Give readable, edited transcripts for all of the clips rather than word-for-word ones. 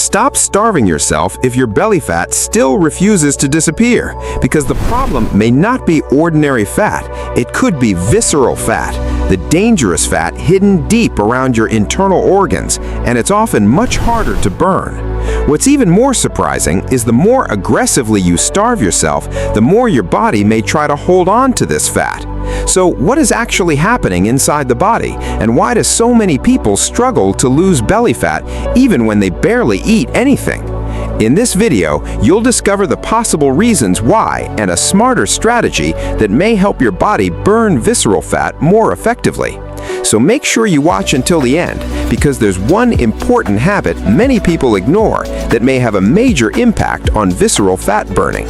Stop starving yourself if your belly fat still refuses to disappear, because the problem may not be ordinary fat, it could be visceral fat, the dangerous fat hidden deep around your internal organs, and it's often much harder to burn. What's even more surprising is the more aggressively you starve yourself, the more your body may try to hold on to this fat. So what is actually happening inside the body, and why do so many people struggle to lose belly fat even when they barely eat anything? In this video, you'll discover the possible reasons why and a smarter strategy that may help your body burn visceral fat more effectively. So make sure you watch until the end, because there's one important habit many people ignore that may have a major impact on visceral fat burning.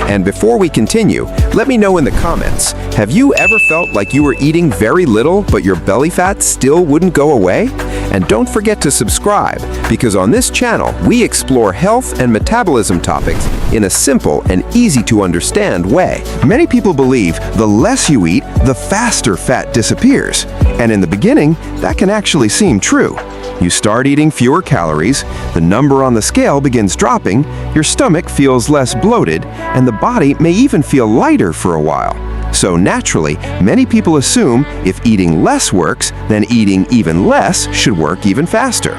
And before we continue, let me know in the comments, have you ever felt like you were eating very little but your belly fat still wouldn't go away? And don't forget to subscribe, because on this channel we explore health and metabolism topics in a simple and easy to understand way. Many people believe the less you eat, the faster fat disappears. And in the beginning, that can actually seem true. You start eating fewer calories, the number on the scale begins dropping, your stomach feels less bloated, and the body may even feel lighter for a while. So naturally, many people assume if eating less works, then eating even less should work even faster.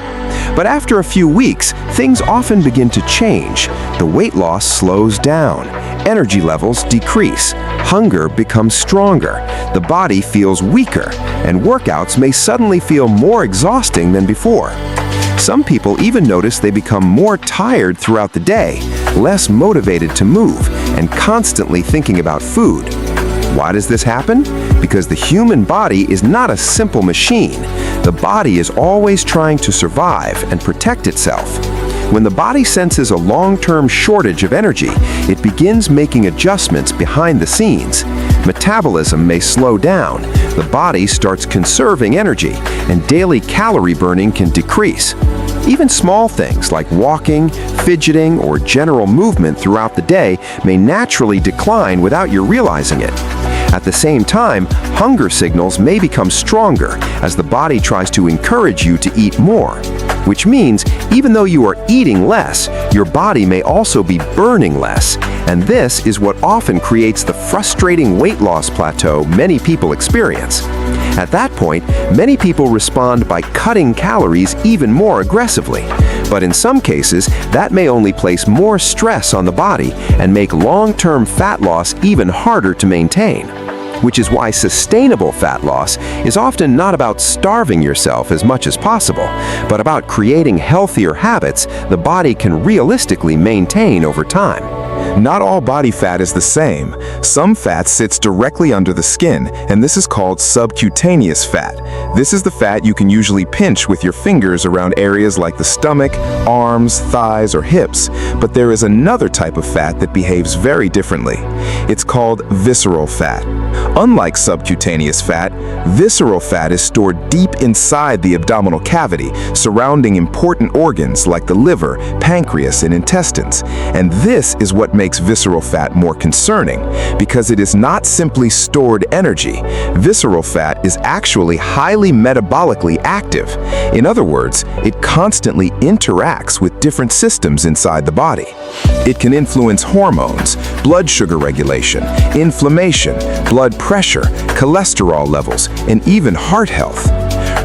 But after a few weeks, things often begin to change. The weight loss slows down, energy levels decrease, hunger becomes stronger, the body feels weaker, and workouts may suddenly feel more exhausting than before. Some people even notice they become more tired throughout the day, less motivated to move, and constantly thinking about food. Why does this happen? Because the human body is not a simple machine. The body is always trying to survive and protect itself. When the body senses a long-term shortage of energy, it begins making adjustments behind the scenes. Metabolism may slow down, the body starts conserving energy, and daily calorie burning can decrease. Even small things like walking, fidgeting, or general movement throughout the day may naturally decline without you realizing it. At the same time, hunger signals may become stronger as the body tries to encourage you to eat more. Which means, even though you are eating less, your body may also be burning less. And this is what often creates the frustrating weight loss plateau many people experience. At that point, many people respond by cutting calories even more aggressively. But in some cases, that may only place more stress on the body and make long-term fat loss even harder to maintain. Which is why sustainable fat loss is often not about starving yourself as much as possible, but about creating healthier habits the body can realistically maintain over time. Not all body fat is the same. Some fat sits directly under the skin, and this is called subcutaneous fat. This is the fat you can usually pinch with your fingers around areas like the stomach, arms, thighs, or hips. But there is another type of fat that behaves very differently. It's called visceral fat. Unlike subcutaneous fat, visceral fat is stored deep inside the abdominal cavity, surrounding important organs like the liver, pancreas, and intestines. And this is what makes visceral fat more concerning, because it is not simply stored energy. Visceral fat is actually highly metabolically active. In other words, it constantly interacts with different systems inside the body. It can influence hormones, blood sugar regulation, inflammation, blood pressure, cholesterol levels, and even heart health.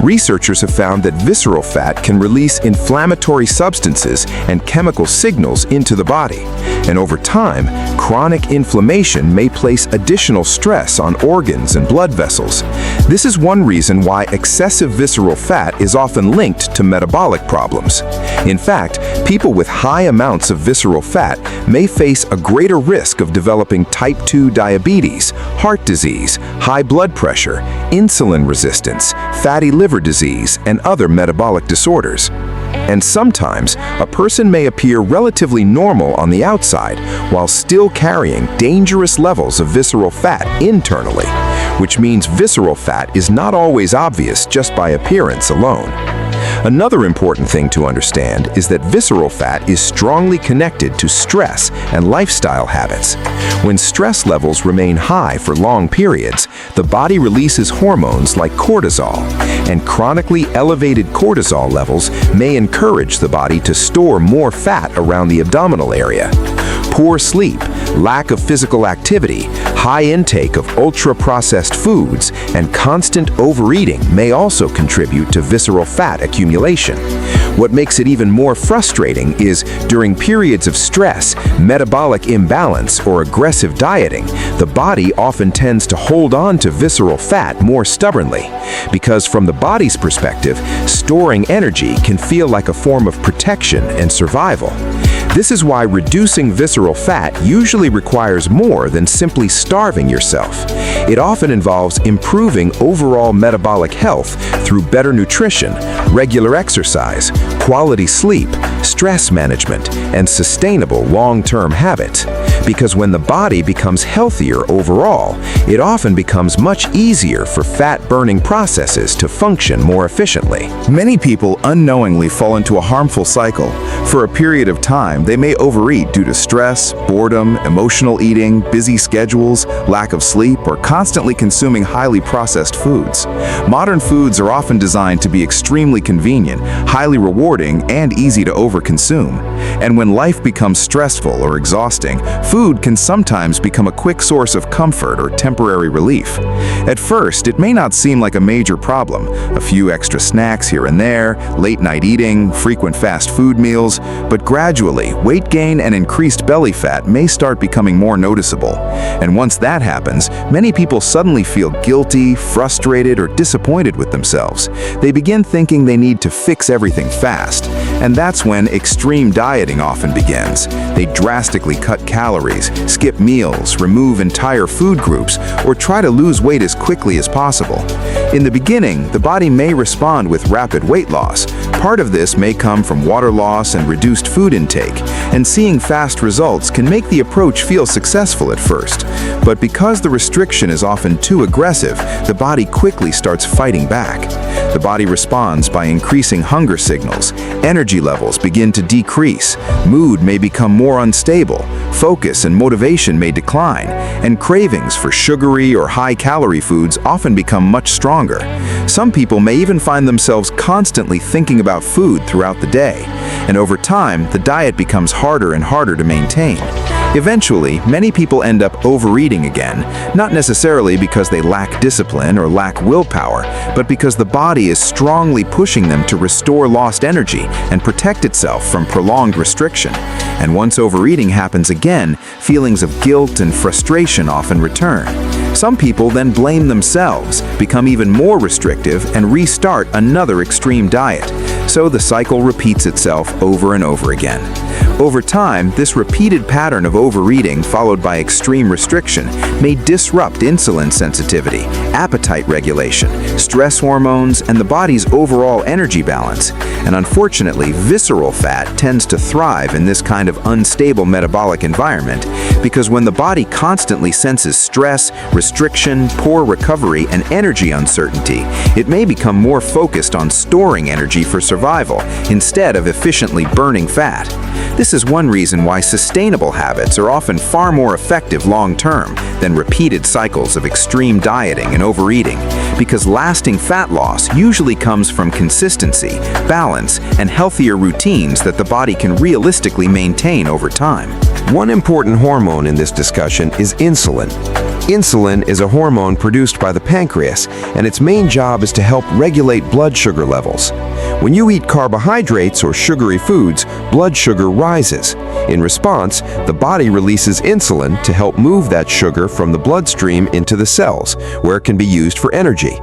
Researchers have found that visceral fat can release inflammatory substances and chemical signals into the body. And over time, chronic inflammation may place additional stress on organs and blood vessels. This is one reason why excessive visceral fat is often linked to metabolic problems. In fact, people with high amounts of visceral fat may face a greater risk of developing type 2 diabetes, heart disease, high blood pressure, insulin resistance, fatty liver disease, and other metabolic disorders. And sometimes, a person may appear relatively normal on the outside while still carrying dangerous levels of visceral fat internally, which means visceral fat is not always obvious just by appearance alone. Another important thing to understand is that visceral fat is strongly connected to stress and lifestyle habits. When stress levels remain high for long periods, the body releases hormones like cortisol, and chronically elevated cortisol levels may encourage the body to store more fat around the abdominal area. Poor sleep, lack of physical activity, high intake of ultra-processed foods, and constant overeating may also contribute to visceral fat accumulation. What makes it even more frustrating is, during periods of stress, metabolic imbalance, or aggressive dieting, the body often tends to hold on to visceral fat more stubbornly. Because from the body's perspective, storing energy can feel like a form of protection and survival. This is why reducing visceral fat usually requires more than simply starving yourself. It often involves improving overall metabolic health through better nutrition, regular exercise, quality sleep, stress management, and sustainable long-term habits. Because when the body becomes healthier overall, it often becomes much easier for fat-burning processes to function more efficiently. Many people unknowingly fall into a harmful cycle. For a period of time, they may overeat due to stress, boredom, emotional eating, busy schedules, lack of sleep, or constantly consuming highly processed foods. Modern foods are often designed to be extremely convenient, highly rewarding, and easy to overconsume. And when life becomes stressful or exhausting, food can sometimes become a quick source of comfort or temporary relief. At first, it may not seem like a major problem. A few extra snacks here and there, late-night eating, frequent fast food meals, but gradually, weight gain and increased belly fat may start becoming more noticeable. And once that happens, many people suddenly feel guilty, frustrated, or disappointed with themselves. They begin thinking they need to fix everything fast. And that's when extreme dieting often begins. They drastically cut calories, skip meals, remove entire food groups, or try to lose weight as quickly as possible. In the beginning, the body may respond with rapid weight loss. Part of this may come from water loss and reduced food intake, and seeing fast results can make the approach feel successful at first. But because the restriction is often too aggressive, the body quickly starts fighting back. The body responds by increasing hunger signals, energy levels begin to decrease, mood may become more unstable, focus and motivation may decline, and cravings for sugary or high-calorie foods often become much stronger. Some people may even find themselves constantly thinking about food throughout the day, and over time, the diet becomes harder and harder to maintain. Eventually, many people end up overeating again, not necessarily because they lack discipline or lack willpower, but because the body is strongly pushing them to restore lost energy and protect itself from prolonged restriction. And once overeating happens again, feelings of guilt and frustration often return. Some people then blame themselves, become even more restrictive, and restart another extreme diet. So the cycle repeats itself over and over again. Over time, this repeated pattern of overeating followed by extreme restriction may disrupt insulin sensitivity, appetite regulation, stress hormones, and the body's overall energy balance. And unfortunately, visceral fat tends to thrive in this kind of unstable metabolic environment because when the body constantly senses stress, restriction, poor recovery, and energy uncertainty, it may become more focused on storing energy for survival instead of efficiently burning fat. This is one reason why sustainable habits are often far more effective long-term than repeated cycles of extreme dieting and overeating, because lasting fat loss usually comes from consistency, balance, and healthier routines that the body can realistically maintain over time. One important hormone in this discussion is insulin. Insulin is a hormone produced by the pancreas, and its main job is to help regulate blood sugar levels. When you eat carbohydrates or sugary foods, blood sugar rises. In response, the body releases insulin to help move that sugar from the bloodstream into the cells, where it can be used for energy.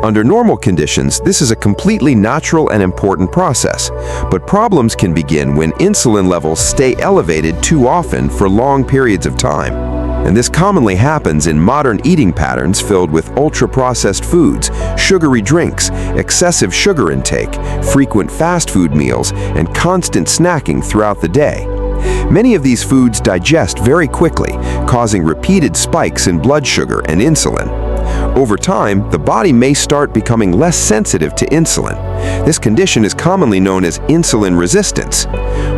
Under normal conditions, this is a completely natural and important process, but problems can begin when insulin levels stay elevated too often for long periods of time. And this commonly happens in modern eating patterns filled with ultra-processed foods, sugary drinks, excessive sugar intake, frequent fast food meals, and constant snacking throughout the day. Many of these foods digest very quickly, causing repeated spikes in blood sugar and insulin. Over time, the body may start becoming less sensitive to insulin. This condition is commonly known as insulin resistance.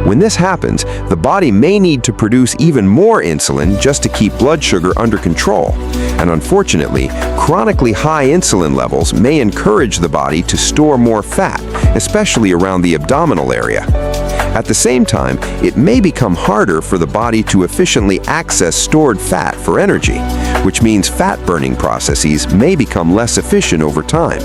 When this happens, the body may need to produce even more insulin just to keep blood sugar under control. And unfortunately, chronically high insulin levels may encourage the body to store more fat, especially around the abdominal area. At the same time, it may become harder for the body to efficiently access stored fat for energy, which means fat-burning processes may become less efficient over time.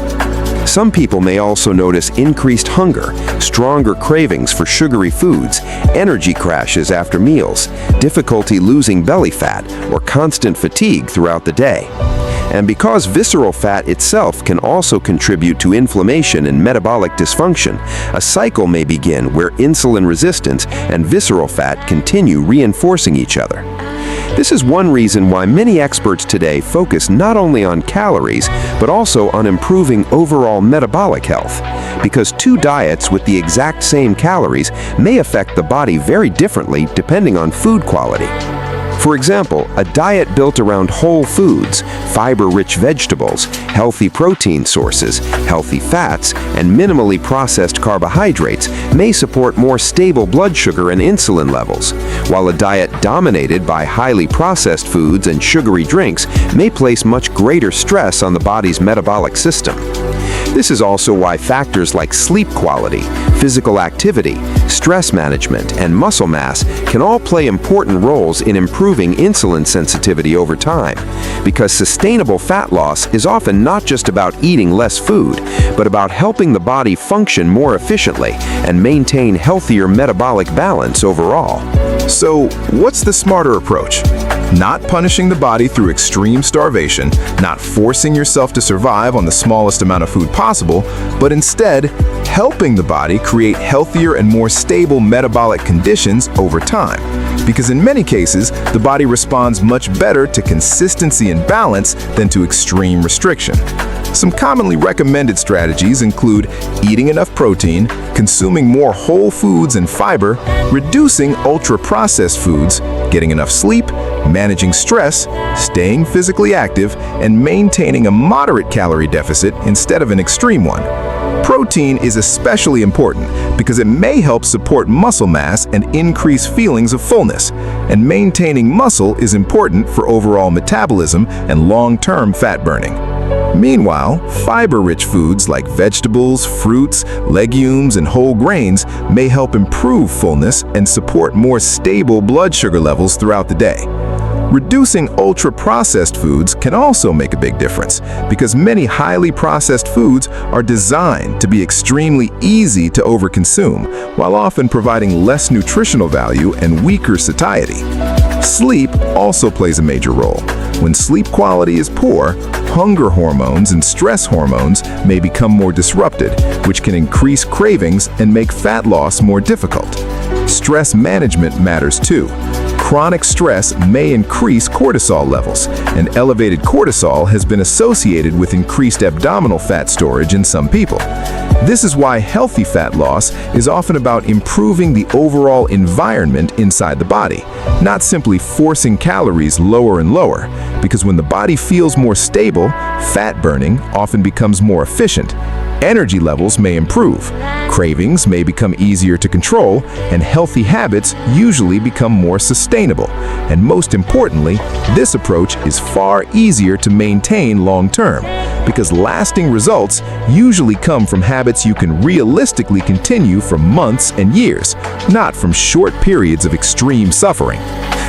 Some people may also notice increased hunger, stronger cravings for sugary foods, energy crashes after meals, difficulty losing belly fat, or constant fatigue throughout the day. And because visceral fat itself can also contribute to inflammation and metabolic dysfunction, a cycle may begin where insulin resistance and visceral fat continue reinforcing each other. This is one reason why many experts today focus not only on calories, but also on improving overall metabolic health, because two diets with the exact same calories may affect the body very differently depending on food quality. For example, a diet built around whole foods, fiber-rich vegetables, healthy protein sources, healthy fats, and minimally processed carbohydrates may support more stable blood sugar and insulin levels, while a diet dominated by highly processed foods and sugary drinks may place much greater stress on the body's metabolic system. This is also why factors like sleep quality, physical activity, stress management, and muscle mass can all play important roles in improving insulin sensitivity over time, because sustainable fat loss is often not just about eating less food, but about helping the body function more efficiently and maintain healthier metabolic balance overall. So, what's the smarter approach? Not punishing the body through extreme starvation, not forcing yourself to survive on the smallest amount of food possible, but instead helping the body create healthier and more stable metabolic conditions over time. Because in many cases, the body responds much better to consistency and balance than to extreme restriction. Some commonly recommended strategies include eating enough protein, consuming more whole foods and fiber, reducing ultra-processed foods, getting enough sleep, managing stress, staying physically active, and maintaining a moderate calorie deficit instead of an extreme one. Protein is especially important because it may help support muscle mass and increase feelings of fullness, and maintaining muscle is important for overall metabolism and long-term fat burning. Meanwhile, fiber-rich foods like vegetables, fruits, legumes, and whole grains may help improve fullness and support more stable blood sugar levels throughout the day. Reducing ultra-processed foods can also make a big difference because many highly processed foods are designed to be extremely easy to overconsume, while often providing less nutritional value and weaker satiety. Sleep also plays a major role. When sleep quality is poor, hunger hormones and stress hormones may become more disrupted, which can increase cravings and make fat loss more difficult. Stress management matters too. Chronic stress may increase cortisol levels, and elevated cortisol has been associated with increased abdominal fat storage in some people. This is why healthy fat loss is often about improving the overall environment inside the body, not simply forcing calories lower and lower, because when the body feels more stable, fat burning often becomes more efficient. Energy levels may improve, cravings may become easier to control, and healthy habits usually become more sustainable. And most importantly, this approach is far easier to maintain long-term, because lasting results usually come from habits you can realistically continue for months and years, not from short periods of extreme suffering.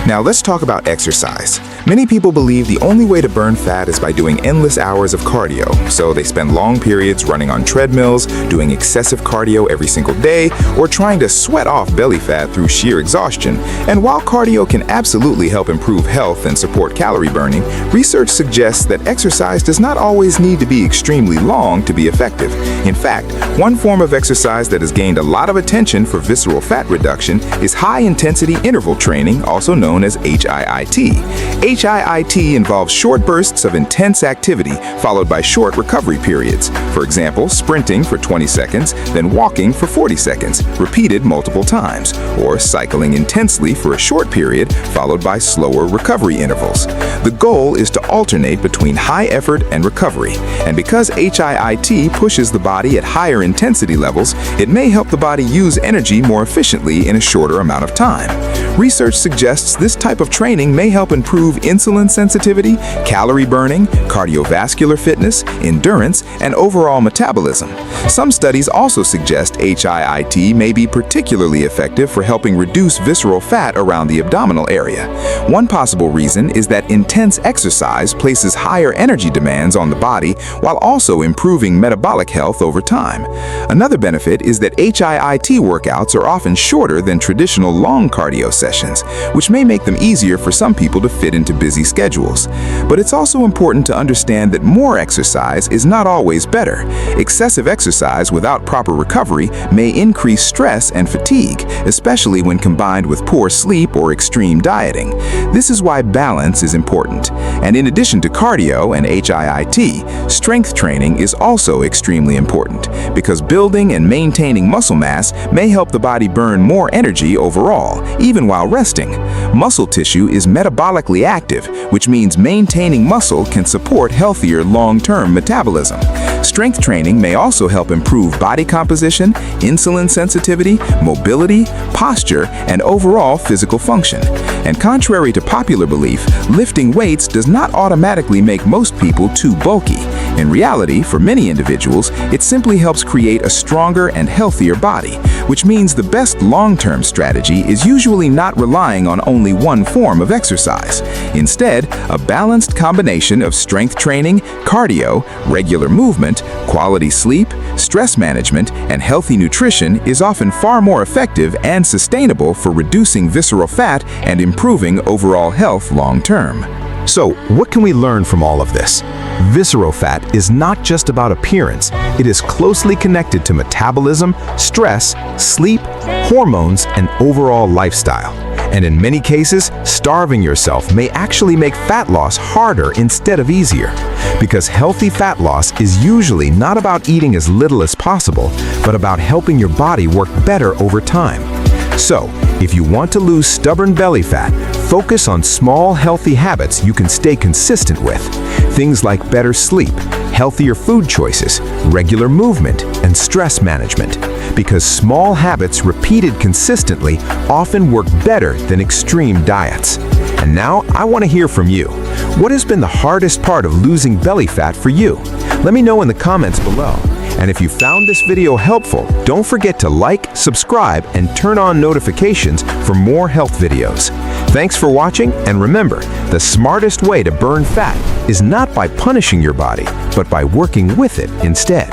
Now let's talk about exercise. Many people believe the only way to burn fat is by doing endless hours of cardio, so they spend long periods running on treadmills, doing excessive cardio every single day, or trying to sweat off belly fat through sheer exhaustion. And while cardio can absolutely help improve health and support calorie burning, research suggests that exercise does not always need to be extremely long to be effective. In fact, one form of exercise that has gained a lot of attention for visceral fat reduction is high-intensity interval training, also known as HIIT. HIIT involves short bursts of intense activity followed by short recovery periods. For example, sprinting for 20 seconds, then walking for 40 seconds, repeated multiple times, or cycling intensely for a short period followed by slower recovery intervals. The goal is to alternate between high effort and recovery, and because HIIT pushes the body at higher intensity levels, it may help the body use energy more efficiently in a shorter amount of time. Research suggests this type of training may help improve insulin sensitivity, calorie burning, cardiovascular fitness, endurance, and overall metabolism. Some studies also suggest HIIT may be particularly effective for helping reduce visceral fat around the abdominal area. One possible reason is that intense exercise places higher energy demands on the body while also improving metabolic health over time. Another benefit is that HIIT workouts are often shorter than traditional long cardio sessions, which may make them easier for some people to fit into busy schedules. But it's also important to understand that more exercise is not always better. Excessive exercise without proper recovery may increase stress and fatigue, especially when combined with poor sleep or extreme dieting. This is why balance is important. And in addition to cardio and HIIT, strength training is also extremely important because building and maintaining muscle mass may help the body burn more energy overall, even while resting. Muscle tissue is metabolically active, which means maintaining muscle can support healthier long-term metabolism. Strength training may also help improve body composition, insulin sensitivity, mobility, posture, and overall physical function. And contrary to popular belief, lifting weights does not automatically make most people too bulky. In reality, for many individuals, it simply helps create a stronger and healthier body, which means the best long-term strategy is usually not relying on only one form of exercise. Instead, a balanced combination of strength training, cardio, regular movement, quality sleep, stress management, and healthy nutrition is often far more effective and sustainable for reducing visceral fat and improving overall health long-term. So, what can we learn from all of this? Visceral fat is not just about appearance. It is closely connected to metabolism, stress, sleep, hormones, and overall lifestyle. And in many cases, starving yourself may actually make fat loss harder instead of easier. Because healthy fat loss is usually not about eating as little as possible, but about helping your body work better over time. So, if you want to lose stubborn belly fat, focus on small, healthy habits you can stay consistent with. Things like better sleep, healthier food choices, regular movement, and stress management. Because small habits repeated consistently often work better than extreme diets. And now, I want to hear from you. What has been the hardest part of losing belly fat for you? Let me know in the comments below. And if you found this video helpful, don't forget to like, subscribe, and turn on notifications for more health videos. Thanks for watching, and remember, the smartest way to burn fat is not by punishing your body, but by working with it instead.